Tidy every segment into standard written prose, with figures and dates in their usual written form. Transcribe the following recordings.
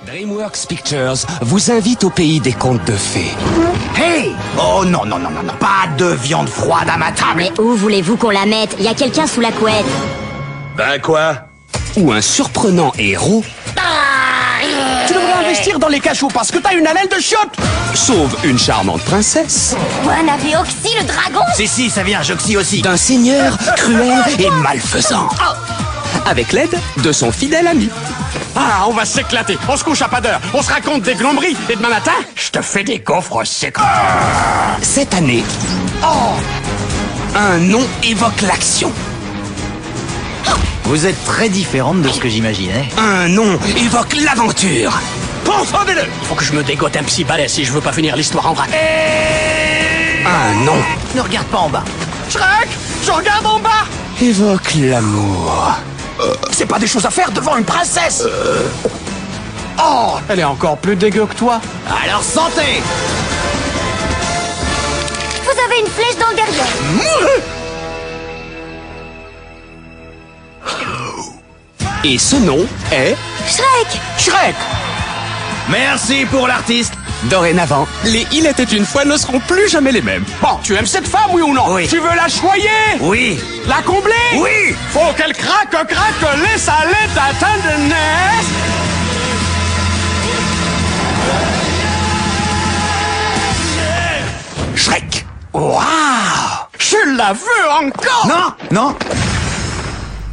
DreamWorks Pictures vous invite au pays des contes de fées. Hey! Oh non, non, non, non, non, pas de viande froide à ma table! Mais où voulez-vous qu'on la mette? Il y a quelqu'un sous la couette. Ben quoi? Où un surprenant héros Tu devrais investir dans les cachots parce que t'as une haleine de chiotte! sauve une charmante princesse On avait Oxy le dragon? Si, ça vient, Joxy aussi. d'un seigneur cruel et malfaisant. Avec l'aide de son fidèle ami. Ah, on va s'éclater. On se couche à pas d'heure. On se raconte des glanderies. Et demain matin, je te fais des gaufres secs. Cette année, un nom évoque l'action. Vous êtes très différente de ce que j'imaginais. Un nom évoque l'aventure. Confondez-le. Il faut que je me dégote un psy balai si je veux pas finir l'histoire en vrac. Un nom Ne regarde pas en bas. Shrek, je regarde en bas. évoque l'amour. C'est pas des choses à faire devant une princesse! Oh, elle est encore plus dégueu que toi. Alors santé! Vous avez une flèche dans le derrière. Et ce nom est... Shrek! Shrek! Merci pour l'artiste! Dorénavant, les Il était une fois ne seront plus jamais les mêmes. Bon, tu aimes cette femme, oui ou non? Oui. Tu veux la choyer? Oui! La combler? Oui! Faut qu'elle craque, les salés ta tenderness. Shrek. Waouh! Je la veux encore. Non!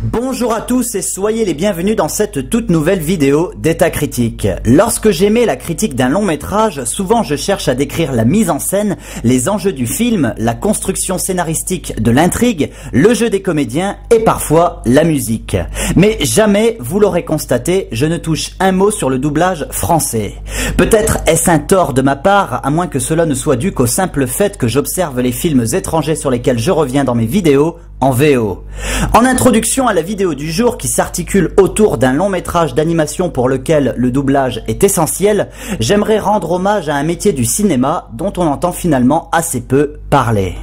Bonjour à tous et soyez les bienvenus dans cette toute nouvelle vidéo d'État Critique. Lorsque j'émets la critique d'un long métrage, souvent je cherche à décrire la mise en scène, les enjeux du film, la construction scénaristique de l'intrigue, le jeu des comédiens et parfois la musique. Mais jamais, vous l'aurez constaté, je ne touche un mot sur le doublage français. Peut-être est-ce un tort de ma part, à moins que cela ne soit dû qu'au simple fait que j'observe les films étrangers sur lesquels je reviens dans mes vidéos en VO. En introduction à la vidéo du jour qui s'articule autour d'un long métrage d'animation pour lequel le doublage est essentiel, j'aimerais rendre hommage à un métier du cinéma dont on entend finalement assez peu parler.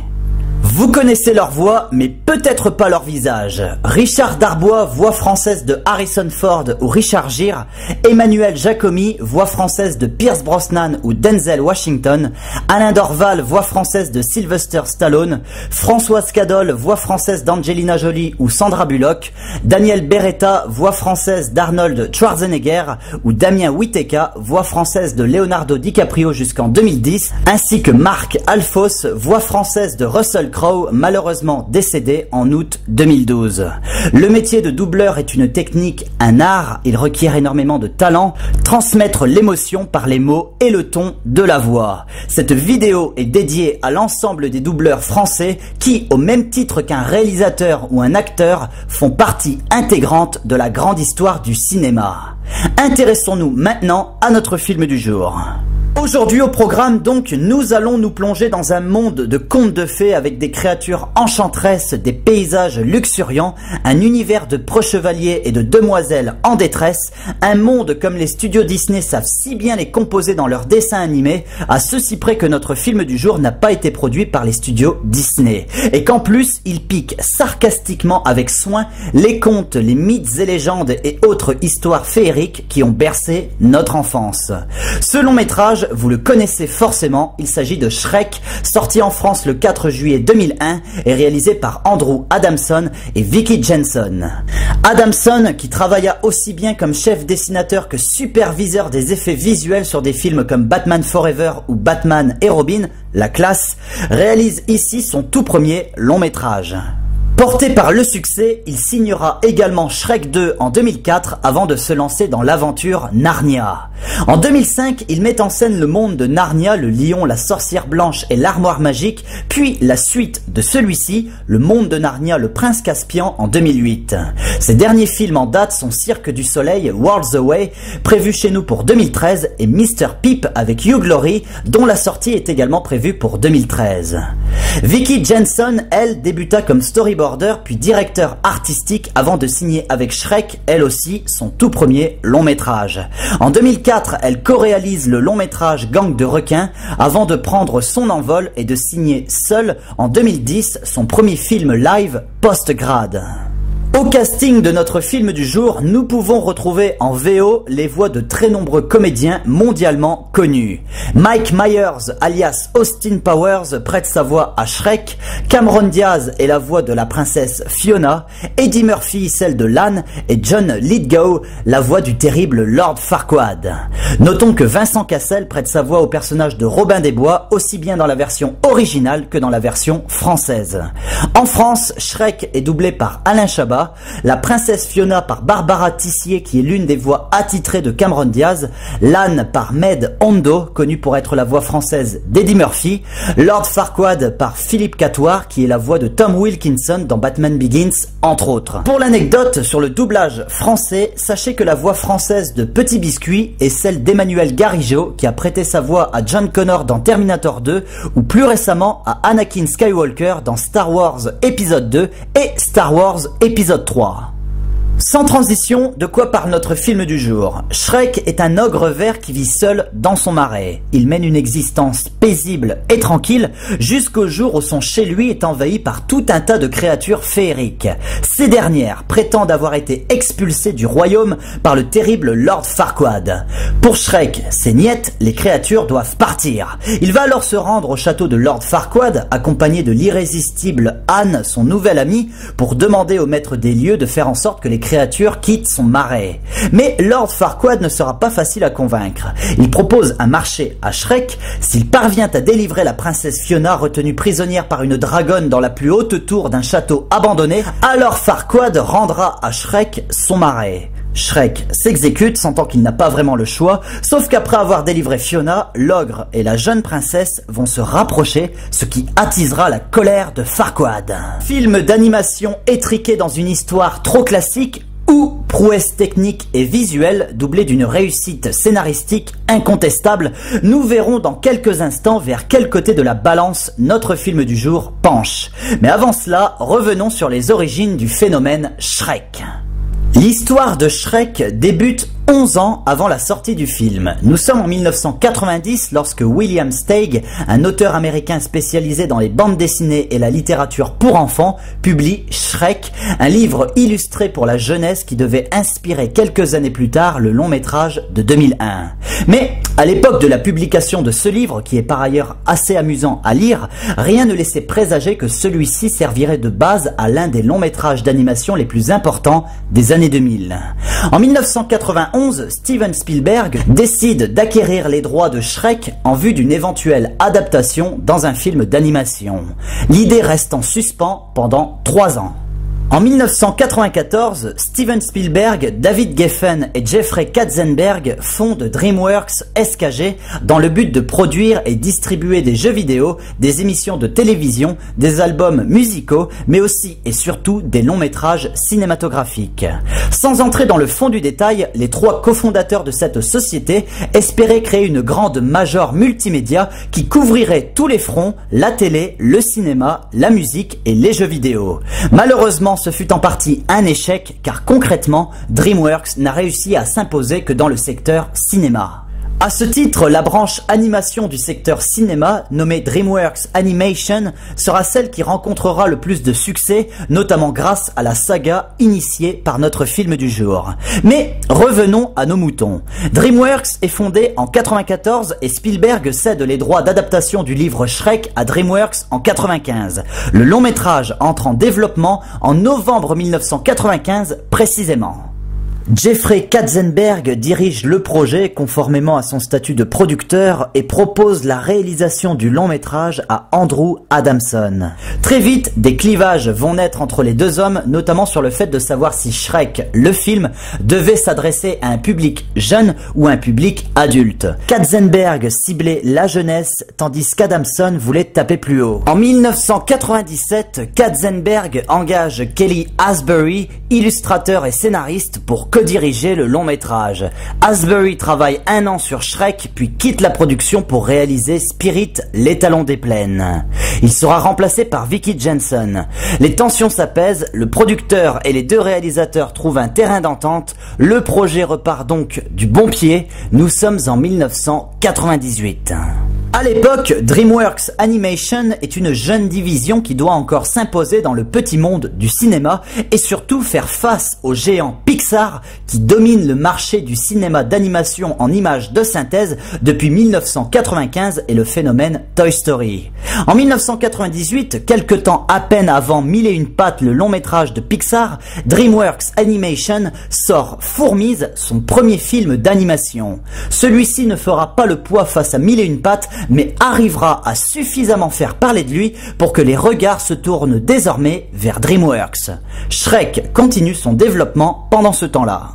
Vous connaissez leur voix, mais peut-être pas leur visage. Richard Darbois, voix française de Harrison Ford ou Richard Gere. Emmanuel Jacomy, voix française de Pierce Brosnan ou Denzel Washington. Alain Dorval, voix française de Sylvester Stallone. Françoise Cadol, voix française d'Angelina Jolie ou Sandra Bullock. Daniel Beretta, voix française d'Arnold Schwarzenegger. Ou Damien Witeka, voix française de Leonardo DiCaprio jusqu'en 2010. Ainsi que Marc Alphos, voix française de Russell Crowe, malheureusement décédé en août 2012. Le métier de doubleur est une technique, un art, il requiert énormément de talent, transmettre l'émotion par les mots et le ton de la voix. Cette vidéo est dédiée à l'ensemble des doubleurs français qui, au même titre qu'un réalisateur ou un acteur, font partie intégrante de la grande histoire du cinéma. Intéressons-nous maintenant à notre film du jour. Aujourd'hui au programme donc, nous allons nous plonger dans un monde de contes de fées avec des créatures enchanteresses, des paysages luxuriants, un univers de preux-chevaliers et de demoiselles en détresse, un monde comme les studios Disney savent si bien les composer dans leurs dessins animés, à ceci près que notre film du jour n'a pas été produit par les studios Disney. Et qu'en plus, il pique sarcastiquement avec soin les contes, les mythes et légendes et autres histoires féeriques qui ont bercé notre enfance. Ce long métrage, vous le connaissez forcément, il s'agit de Shrek, sorti en France le 4 juillet 2001 et réalisé par Andrew Adamson et Vicky Jenson. Adamson, qui travailla aussi bien comme chef dessinateur que superviseur des effets visuels sur des films comme Batman Forever ou Batman et Robin, la classe, réalise ici son tout premier long métrage. Porté par le succès, il signera également Shrek 2 en 2004 avant de se lancer dans l'aventure Narnia. En 2005, il met en scène le monde de Narnia, le lion, la sorcière blanche et l'armoire magique, puis la suite de celui-ci, le monde de Narnia, le prince Caspian en 2008. Ses derniers films en date sont Cirque du Soleil, World's Away, prévu chez nous pour 2013, et Mr. Pip avec Hugh Laurie, dont la sortie est également prévue pour 2013. Vicky Jenson, elle, débuta comme storyboarder puis directeur artistique avant de signer avec Shrek, elle aussi, son tout premier long métrage. En 2004, elle co-réalise le long métrage Gang de requins avant de prendre son envol et de signer seule en 2010 son premier film live post-grade. Au casting de notre film du jour, nous pouvons retrouver en VO les voix de très nombreux comédiens mondialement connus. Mike Myers, alias Austin Powers, prête sa voix à Shrek. Cameron Diaz est la voix de la princesse Fiona. Eddie Murphy, celle de Lan. Et John Lithgow, la voix du terrible Lord Farquaad. Notons que Vincent Cassel prête sa voix au personnage de Robin des Bois, aussi bien dans la version originale que dans la version française. En France, Shrek est doublé par Alain Chabat. La princesse Fiona par Barbara Tissier, qui est l'une des voix attitrées de Cameron Diaz, Lan par Med Hondo, connue pour être la voix française d'Eddie Murphy, Lord Farquaad par Philippe Catoir, qui est la voix de Tom Wilkinson dans Batman Begins, entre autres. Pour l'anecdote sur le doublage français, sachez que la voix française de Petit Biscuit est celle d'Emmanuel Garigeau, qui a prêté sa voix à John Connor dans Terminator 2, ou plus récemment à Anakin Skywalker dans Star Wars épisode 2 et Star Wars épisode 3. Sans transition, de quoi parle notre film du jour? Shrek est un ogre vert qui vit seul dans son marais. Il mène une existence paisible et tranquille jusqu'au jour où son chez lui est envahi par tout un tas de créatures féeriques. Ces dernières prétendent avoir été expulsées du royaume par le terrible Lord Farquaad. Pour Shrek, c'est niet, les créatures doivent partir. Il va alors se rendre au château de Lord Farquaad, accompagné de l'irrésistible Anne, son nouvelle amie, pour demander au maître des lieux de faire en sorte que les créature quitte son marais. Mais Lord Farquaad ne sera pas facile à convaincre. Il propose un marché à Shrek s'il parvient à délivrer la princesse Fiona retenue prisonnière par une dragonne dans la plus haute tour d'un château abandonné. Alors Farquaad rendra à Shrek son marais. Shrek s'exécute, sentant qu'il n'a pas vraiment le choix, sauf qu'après avoir délivré Fiona, l'ogre et la jeune princesse vont se rapprocher, ce qui attisera la colère de Farquaad. Film d'animation étriqué dans une histoire trop classique, ou prouesse technique et visuelle doublée d'une réussite scénaristique incontestable, nous verrons dans quelques instants vers quel côté de la balance notre film du jour penche. Mais avant cela, revenons sur les origines du phénomène Shrek. L'histoire de Shrek débute 11 ans avant la sortie du film. Nous sommes en 1990 lorsque William Steig, un auteur américain spécialisé dans les bandes dessinées et la littérature pour enfants, publie Shrek, un livre illustré pour la jeunesse qui devait inspirer quelques années plus tard le long métrage de 2001. Mais à l'époque de la publication de ce livre, qui est par ailleurs assez amusant à lire, rien ne laissait présager que celui-ci servirait de base à l'un des longs métrages d'animation les plus importants des années 2000. En 1991, Steven Spielberg décide d'acquérir les droits de Shrek en vue d'une éventuelle adaptation dans un film d'animation. L'idée reste en suspens pendant 3 ans. En 1994, Steven Spielberg, David Geffen et Jeffrey Katzenberg fondent DreamWorks SKG dans le but de produire et distribuer des jeux vidéo, des émissions de télévision, des albums musicaux, mais aussi et surtout des longs métrages cinématographiques. Sans entrer dans le fond du détail, les 3 cofondateurs de cette société espéraient créer une grande major multimédia qui couvrirait tous les fronts, la télé, le cinéma, la musique et les jeux vidéo. Malheureusement, ce fut en partie un échec car concrètement, DreamWorks n'a réussi à s'imposer que dans le secteur cinéma. À ce titre, la branche animation du secteur cinéma, nommée DreamWorks Animation, sera celle qui rencontrera le plus de succès, notamment grâce à la saga initiée par notre film du jour. Mais revenons à nos moutons. DreamWorks est fondé en 1994 et Spielberg cède les droits d'adaptation du livre Shrek à DreamWorks en 1995. Le long métrage entre en développement en novembre 1995 précisément. Jeffrey Katzenberg dirige le projet conformément à son statut de producteur et propose la réalisation du long métrage à Andrew Adamson. Très vite, des clivages vont naître entre les deux hommes, notamment sur le fait de savoir si Shrek, le film, devait s'adresser à un public jeune ou un public adulte. Katzenberg ciblait la jeunesse, tandis qu'Adamson voulait taper plus haut. En 1997, Katzenberg engage Kelly Asbury, illustrateur et scénariste, pour diriger le long métrage. Asbury travaille 1 an sur Shrek puis quitte la production pour réaliser Spirit, l'étalon des plaines. Il sera remplacé par Vicky Jensen. Les tensions s'apaisent, le producteur et les 2 réalisateurs trouvent un terrain d'entente, le projet repart donc du bon pied, nous sommes en 1998. À l'époque, DreamWorks Animation est une jeune division qui doit encore s'imposer dans le petit monde du cinéma et surtout faire face au géant Pixar qui domine le marché du cinéma d'animation en images de synthèse depuis 1995 et le phénomène Toy Story. En 1998, quelque temps à peine avant Mille et une pattes, le long métrage de Pixar, DreamWorks Animation sort Fourmise, son premier film d'animation. Celui-ci ne fera pas le poids face à Mille et une pattes, mais arrivera à suffisamment faire parler de lui pour que les regards se tournent désormais vers DreamWorks. Shrek continue son développement pendant ce temps-là.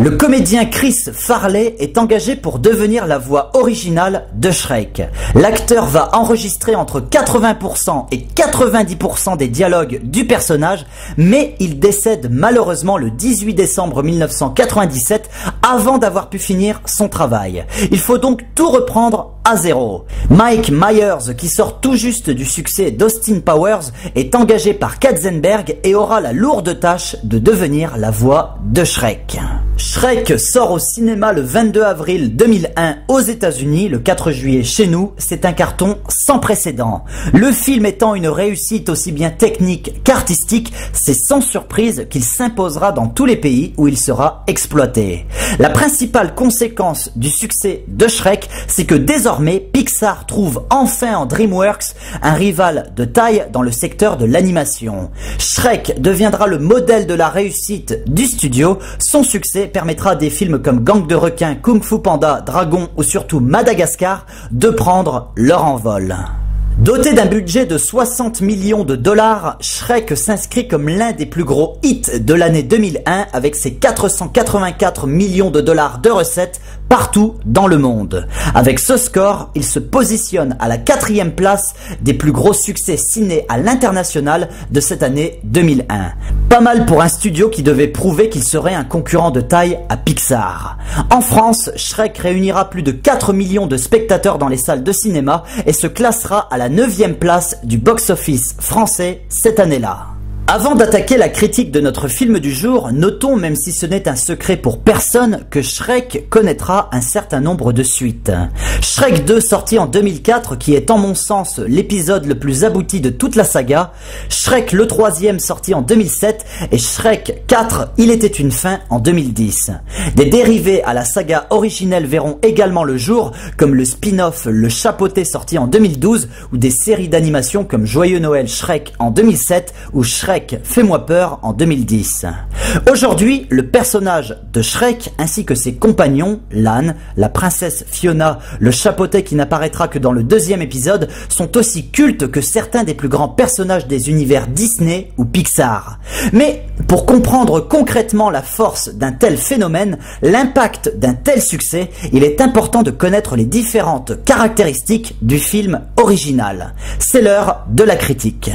Le comédien Chris Farley est engagé pour devenir la voix originale de Shrek. L'acteur va enregistrer entre 80% et 90% des dialogues du personnage, mais il décède malheureusement le 18 décembre 1997 avant d'avoir pu finir son travail. Il faut donc tout reprendre à zéro. Mike Myers, qui sort tout juste du succès d'Austin Powers, est engagé par Katzenberg et aura la lourde tâche de devenir la voix de Shrek. Shrek sort au cinéma le 22 avril 2001 aux États-Unis, le 4 juillet chez nous. C'est un carton sans précédent. Le film étant une réussite aussi bien technique qu'artistique, c'est sans surprise qu'il s'imposera dans tous les pays où il sera exploité. La principale conséquence du succès de Shrek, c'est que désormais Pixar trouve enfin en DreamWorks un rival de taille dans le secteur de l'animation. Shrek deviendra le modèle de la réussite du studio. Son succès permettra à des films comme Gang de requins, Kung Fu Panda, Dragon ou surtout Madagascar de prendre leur envol. Doté d'un budget de 60 millions de dollars, Shrek s'inscrit comme l'un des plus gros hits de l'année 2001 avec ses 484 millions de dollars de recettes partout dans le monde. Avec ce score, il se positionne à la 4e place des plus gros succès ciné à l'international de cette année 2001. Pas mal pour un studio qui devait prouver qu'il serait un concurrent de taille à Pixar. En France, Shrek réunira plus de 4 millions de spectateurs dans les salles de cinéma et se classera à la 9e place du box-office français cette année-là. Avant d'attaquer la critique de notre film du jour, notons, même si ce n'est un secret pour personne, que Shrek connaîtra un certain nombre de suites. Shrek 2 sorti en 2004, qui est en mon sens l'épisode le plus abouti de toute la saga, Shrek le 3e sorti en 2007 et Shrek 4, Il était une fin en 2010. Des dérivés à la saga originelle verront également le jour, comme le spin-off Le Chapeauté sorti en 2012 ou des séries d'animation comme Joyeux Noël Shrek en 2007 ou Shrek Fais-moi peur en 2010. Aujourd'hui, le personnage de Shrek ainsi que ses compagnons, l'âne, la princesse Fiona, le chapeauté qui n'apparaîtra que dans le 2e épisode, sont aussi cultes que certains des plus grands personnages des univers Disney ou Pixar. Mais pour comprendre concrètement la force d'un tel phénomène, l'impact d'un tel succès, il est important de connaître les différentes caractéristiques du film original. C'est l'heure de la critique.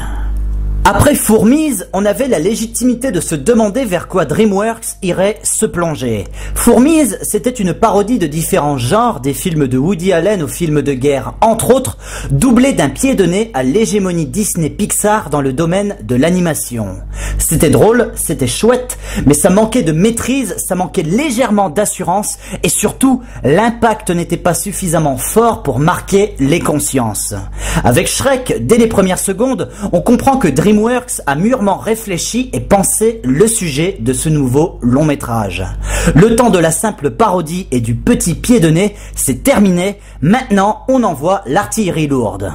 Après Fourmise, on avait la légitimité de se demander vers quoi DreamWorks irait se plonger. Fourmise, c'était une parodie de différents genres, des films de Woody Allen aux films de guerre, entre autres, doublé d'un pied de nez à l'hégémonie Disney-Pixar dans le domaine de l'animation. C'était drôle, c'était chouette, mais ça manquait de maîtrise, ça manquait légèrement d'assurance, et surtout, l'impact n'était pas suffisamment fort pour marquer les consciences. Avec Shrek, dès les premières secondes, on comprend que DreamWorks a mûrement réfléchi et pensé le sujet de ce nouveau long métrage. Le temps de la simple parodie et du petit pied de nez, c'est terminé. Maintenant, on envoie l'artillerie lourde.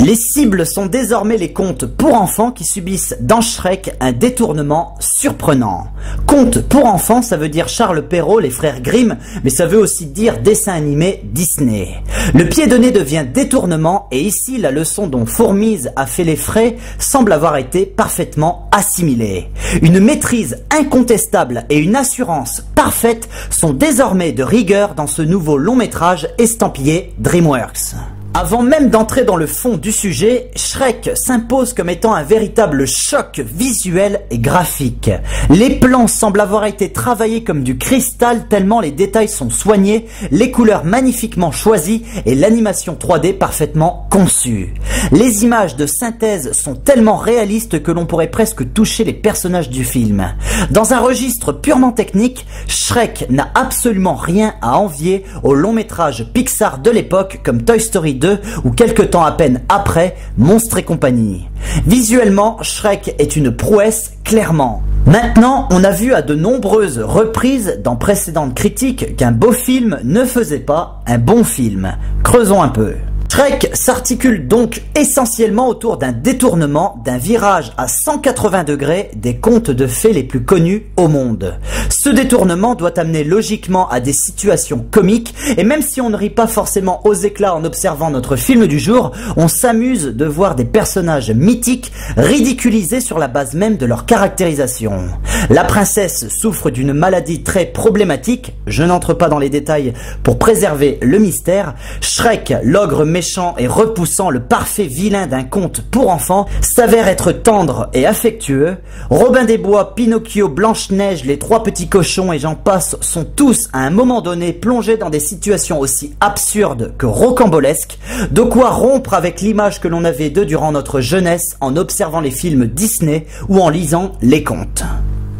Les cibles sont désormais les contes pour enfants qui subissent dans Shrek un détournement surprenant. Contes pour enfants, ça veut dire Charles Perrault, les frères Grimm, mais ça veut aussi dire dessin animé Disney. Le pied de nez devient détournement et ici la leçon dont Fourmise a fait les frais semble avoir été parfaitement assimilée. Une maîtrise incontestable et une assurance parfaite sont désormais de rigueur dans ce nouveau long métrage estampillé DreamWorks. Avant même d'entrer dans le fond du sujet, Shrek s'impose comme étant un véritable choc visuel et graphique. Les plans semblent avoir été travaillés comme du cristal tellement les détails sont soignés, les couleurs magnifiquement choisies et l'animation 3D parfaitement conçue. Les images de synthèse sont tellement réalistes que l'on pourrait presque toucher les personnages du film. Dans un registre purement technique, Shrek n'a absolument rien à envier aux longs métrages Pixar de l'époque comme Toy Story 2 ou quelques temps à peine après Monstres et compagnie. Visuellement, Shrek est une prouesse clairement. Maintenant, on a vu à de nombreuses reprises dans précédentes critiques qu'un beau film ne faisait pas un bon film. Creusons un peu. Shrek s'articule donc essentiellement autour d'un détournement, d'un virage à 180 degrés des contes de fées les plus connus au monde. Ce détournement doit amener logiquement à des situations comiques et même si on ne rit pas forcément aux éclats en observant notre film du jour, on s'amuse de voir des personnages mythiques ridiculisés sur la base même de leur caractérisation. La princesse souffre d'une maladie très problématique, je n'entre pas dans les détails pour préserver le mystère. Shrek, l'ogre méchant et repoussant, le parfait vilain d'un conte pour enfants, s'avère être tendre et affectueux. Robin des Bois, Pinocchio, Blanche-Neige, les trois petits cochons et j'en passe sont tous à un moment donné plongés dans des situations aussi absurdes que rocambolesques, de quoi rompre avec l'image que l'on avait d'eux durant notre jeunesse en observant les films Disney ou en lisant les contes.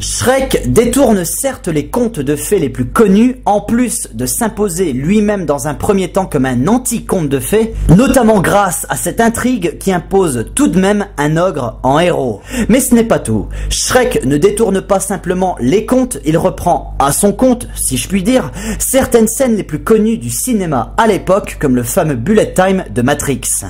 Shrek détourne certes les contes de fées les plus connus, en plus de s'imposer lui-même dans un premier temps comme un anti-conte de fées, notamment grâce à cette intrigue qui impose tout de même un ogre en héros. Mais ce n'est pas tout. Shrek ne détourne pas simplement les contes, il reprend à son compte, si je puis dire, certaines scènes les plus connues du cinéma à l'époque, comme le fameux Bullet Time de Matrix.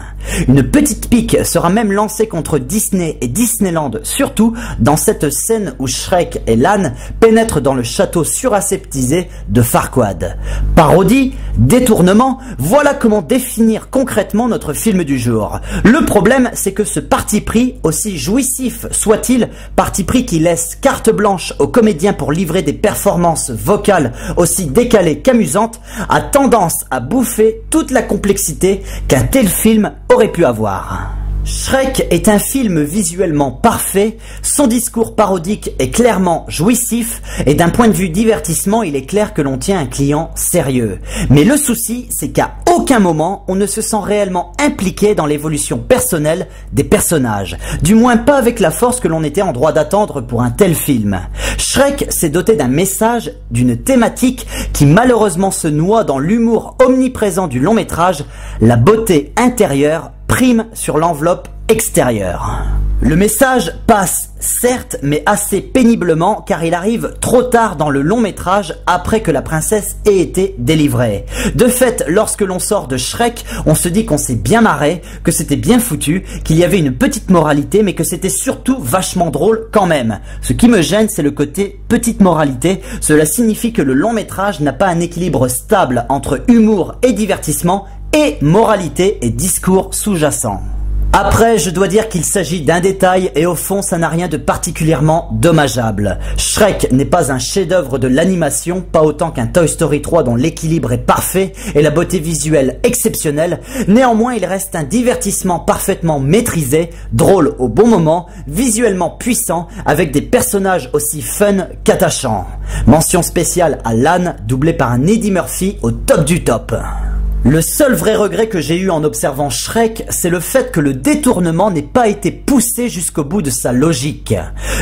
Une petite pique sera même lancée contre Disney et Disneyland, surtout dans cette scène où Shrek et l'âne pénètrent dans le château suraseptisé de Farquaad. Parodie, détournement, voilà comment définir concrètement notre film du jour. Le problème, c'est que ce parti pris, aussi jouissif soit-il, parti pris qui laisse carte blanche aux comédiens pour livrer des performances vocales aussi décalées qu'amusantes, a tendance à bouffer toute la complexité qu'un tel film aurait pu avoir. Shrek est un film visuellement parfait, son discours parodique est clairement jouissif et d'un point de vue divertissement, il est clair que l'on tient un client sérieux. Mais le souci, c'est qu'à aucun moment, on ne se sent réellement impliqué dans l'évolution personnelle des personnages. Du moins pas avec la force que l'on était en droit d'attendre pour un tel film. Shrek s'est doté d'un message, d'une thématique qui malheureusement se noie dans l'humour omniprésent du long métrage, la beauté intérieure prime sur l'enveloppe extérieure. Le message passe, certes, mais assez péniblement car il arrive trop tard dans le long métrage après que la princesse ait été délivrée. De fait, lorsque l'on sort de Shrek, on se dit qu'on s'est bien marré, que c'était bien foutu, qu'il y avait une petite moralité mais que c'était surtout vachement drôle quand même. Ce qui me gêne, c'est le côté petite moralité. Cela signifie que le long métrage n'a pas un équilibre stable entre humour et divertissement et moralité et discours sous-jacent. Après, je dois dire qu'il s'agit d'un détail et au fond, ça n'a rien de particulièrement dommageable. Shrek n'est pas un chef-d'œuvre de l'animation, pas autant qu'un Toy Story 3 dont l'équilibre est parfait et la beauté visuelle exceptionnelle. Néanmoins, il reste un divertissement parfaitement maîtrisé, drôle au bon moment, visuellement puissant, avec des personnages aussi fun qu'attachants. Mention spéciale à l'âne, doublé par un Eddie Murphy au top du top. Le seul vrai regret que j'ai eu en observant Shrek, c'est le fait que le détournement n'ait pas été poussé jusqu'au bout de sa logique.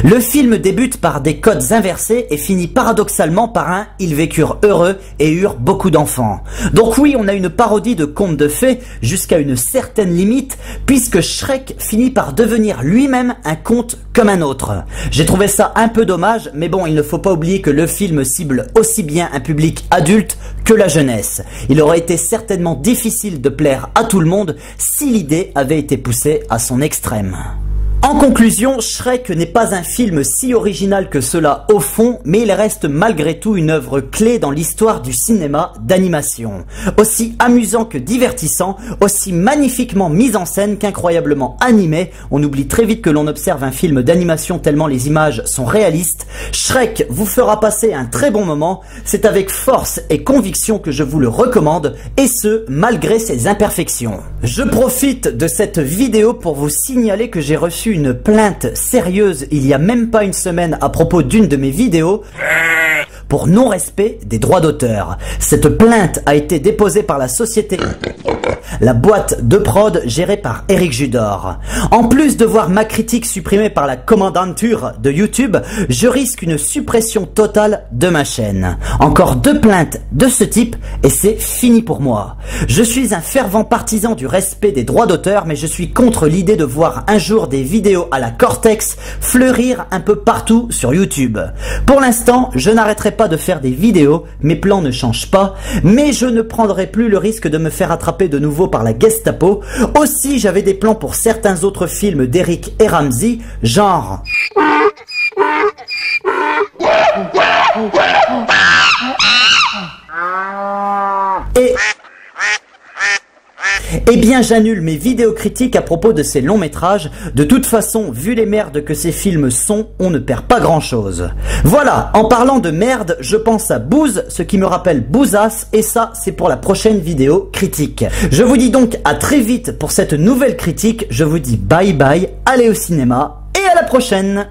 Le film débute par des codes inversés et finit paradoxalement par un « ils vécurent heureux et eurent beaucoup d'enfants ». Donc oui, on a une parodie de contes de fées jusqu'à une certaine limite, puisque Shrek finit par devenir lui-même un conte comme un autre. J'ai trouvé ça un peu dommage, mais bon, il ne faut pas oublier que le film cible aussi bien un public adulte que la jeunesse. Il aurait été certainement difficile de plaire à tout le monde si l'idée avait été poussée à son extrême. En conclusion, Shrek n'est pas un film si original que cela au fond, mais il reste malgré tout une œuvre clé dans l'histoire du cinéma d'animation. Aussi amusant que divertissant, aussi magnifiquement mis en scène qu'incroyablement animé, on oublie très vite que l'on observe un film d'animation tellement les images sont réalistes. Shrek vous fera passer un très bon moment, c'est avec force et conviction que je vous le recommande, et ce, malgré ses imperfections. Je profite de cette vidéo pour vous signaler que j'ai reçu une plainte sérieuse il y a même pas une semaine à propos d'une de mes vidéos pour non-respect des droits d'auteur. Cette plainte a été déposée par la société La Boîte de Prod gérée par Eric Judor. En plus de voir ma critique supprimée par la commandanture de YouTube, je risque une suppression totale de ma chaîne. Encore 2 plaintes de ce type et c'est fini pour moi. Je suis un fervent partisan du respect des droits d'auteur, mais je suis contre l'idée de voir un jour des vidéos à la Cortex fleurir un peu partout sur YouTube. Pour l'instant, je n'arrêterai pas de faire des vidéos, mes plans ne changent pas, mais je ne prendrai plus le risque de me faire attraper de nouveau par la Gestapo. Aussi, j'avais des plans pour certains autres films d'Eric et Ramsey, genre... Eh bien, j'annule mes vidéos critiques à propos de ces longs métrages. De toute façon, vu les merdes que ces films sont, on ne perd pas grand chose. Voilà, en parlant de merde, je pense à Booz, ce qui me rappelle Boozas, et ça, c'est pour la prochaine vidéo critique. Je vous dis donc à très vite pour cette nouvelle critique. Je vous dis bye bye, allez au cinéma, et à la prochaine!